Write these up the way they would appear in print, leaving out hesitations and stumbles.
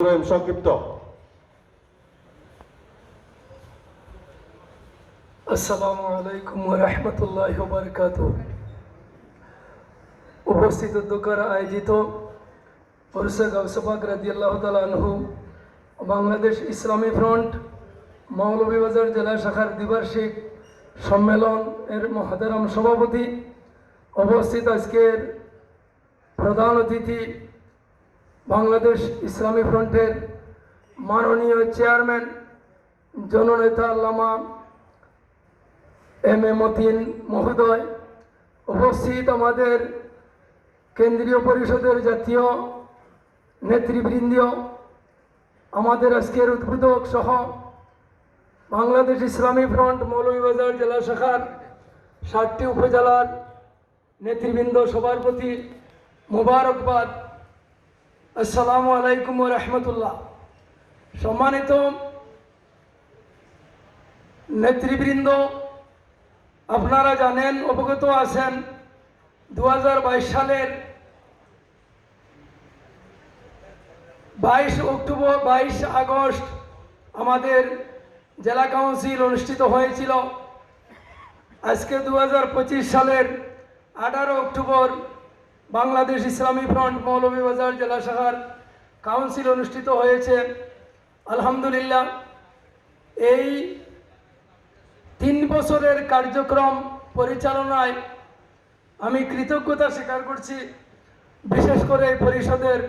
সংক্ষিপ্ত। আসসালামু আলাইকুম ওয়া রাহমাতুল্লাহি ওয়া বারাকাতুহু। উপস্থিত উদ্যোক্তারা আয়োজিত উরসে গাউসে পাক রাদিয়াল্লাহু তাআলা আনহু বাংলাদেশ ইসলামী ফ্রন্ট মৌলভীবাজার জেলা শাখার দ্বিবার্ষিক সম্মেলন এর মহতারাম সভাপতি, উপস্থিত আজকের প্রধান অতিথি বাংলাদেশ ইসলামী ফ্রন্টের মাননীয় চেয়ারম্যান জননেতা আল্লামা এম এ মতিন মহোদয়, উপস্থিত আমাদের কেন্দ্রীয় পরিষদের জাতীয় নেতৃবৃন্দ, আমাদের আজকের উদ্বোধক সহ বাংলাদেশ ইসলামী ফ্রন্ট মৌলভীবাজার জেলা শাখার 7টি উপজেলার নেতৃবৃন্দ, সবার প্রতি মোবারকবাদ। আসসালামু আলাইকুম ওয়া রাহমাতুল্লাহ। সম্মানিত নেতৃবৃন্দ, আপনারা জানেন, অবগত আছেন, 2022 সালের 22 আগস্ট আমাদের জেলা কাউন্সিল অনুষ্ঠিত হয়েছিল। আজকে 2025 সালের 18 অক্টোবর বাংলাদেশ ইসলামী ফ্রন্ট মৌলভীবাজার জেলা শাখার কাউন্সিল অনুষ্ঠিত হয়েছে। আলহামদুলিল্লাহ, এই 3 বছরের কার্যক্রম পরিচালনায় আমি কৃতজ্ঞতা স্বীকার করছি, বিশেষ করে এই পরিষদের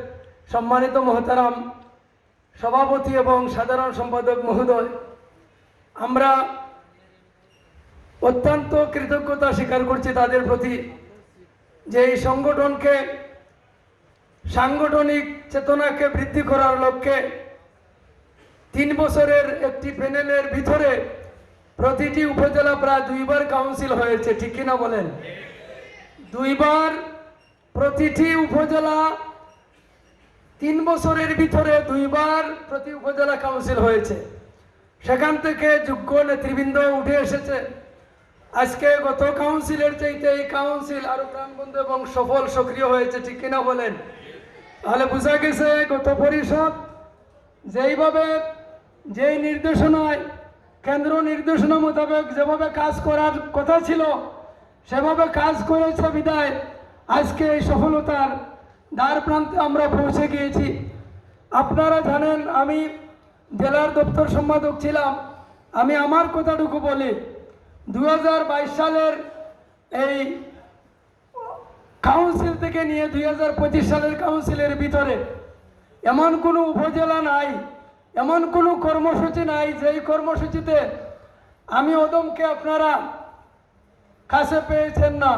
সম্মানিত মহতারাম সভাপতি এবং সাধারণ সম্পাদক মহোদয়। আমরা অত্যন্ত কৃতজ্ঞতা স্বীকার করছি তাদের প্রতি, যে এই সংগঠনকে, সাংগঠনিক চেতনাকে বৃদ্ধি করার লক্ষ্যে 3 বছরের একটি প্যানেলের ভিতরে প্রতিটি উপজেলা প্রায় 2 বার কাউন্সিল হয়েছে, ঠিক কিনা বলেন? 2 বার প্রতিটি উপজেলা, 3 বছরের ভিতরে 2 বার প্রতি উপজেলা কাউন্সিল হয়েছে। সেখান থেকে যোগ্য নেতৃবৃন্দ উঠে এসেছে। আজকে গত কাউন্সিলের চাইতে এই কাউন্সিল আরো প্রাণবন্ত এবং সফল, সক্রিয় হয়েছে, ঠিক কিনা বলেন? তাহলে বোঝা গেছে গত পরিষদ যেইভাবে, যেই নির্দেশনায়, কেন্দ্র নির্দেশনা মোতাবেক যেভাবে কাজ করার কথা ছিল সেভাবে কাজ করেছে বিদায় আজকে এই সফলতার দ্বার প্রান্তে আমরা পৌঁছে গিয়েছি। আপনারা জানেন, আমি জেলার দপ্তর সম্পাদক ছিলাম। আমি আমার কথাটুকু বলি, 2022 সালের এই কাউন্সিল থেকে নিয়ে 2025 সালের কাউন্সিলের ভিতরে এমন কোনো উপজেলা নাই, এমন কোনো কর্মসূচি নাই যেই কর্মসূচিতে আমি অদমকে আপনারা কাছে পেয়েছেন না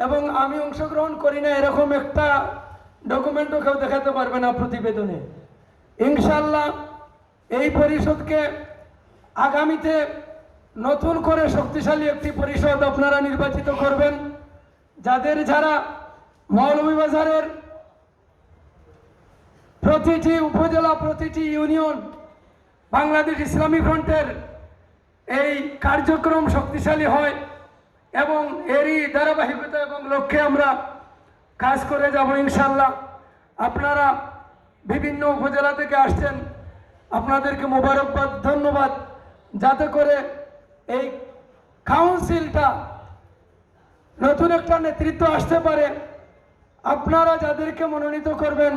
এবং আমি অংশগ্রহণ করি না, এরকম একটা ডকুমেন্টও কেউ দেখাতে পারবে না প্রতিবেদনে। ইনশাল্লাহ এই পরিষদকে আগামীতে নতুন করে শক্তিশালী একটি পরিষদ আপনারা নির্বাচিত করবেন, যারা মৌলভীবাজারের প্রতিটি উপজেলা, প্রতিটি ইউনিয়ন বাংলাদেশ ইসলামী ফ্রন্টের এই কার্যক্রম শক্তিশালী হয় এবং এরই ধারাবাহিকতা এবং লক্ষ্যে আমরা কাজ করে যাব ইনশাল্লাহ। আপনারা বিভিন্ন উপজেলা থেকে আসছেন, আপনাদেরকে মোবারকবাদ, ধন্যবাদ। যাতে করে এই কাউন্সিলটা নতুন একটা নেতৃত্ব আসতে পারে, আপনারা যাদেরকে মনোনীত করবেন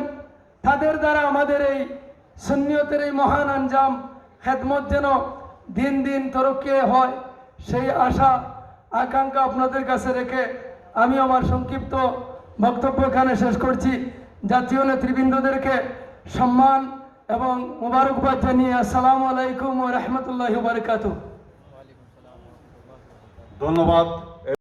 তাদের দ্বারা আমাদের এই সুন্নিয়তের এই মহান আঞ্জাম খেদমত যেন দিন দিন তরক্কি হয়, সেই আশা আকাঙ্ক্ষা আপনাদের কাছে রেখে আমি আমার সংক্ষিপ্ত বক্তব্য এখানে শেষ করছি। জাতীয় নেতৃবৃন্দদেরকে সম্মান এবং মোবারকবাদ জানিয়ে আসসালামু আলাইকুম ওয়া রাহমাতুল্লাহি ওয়া বারাকাতুহু। ধন্যবাদ।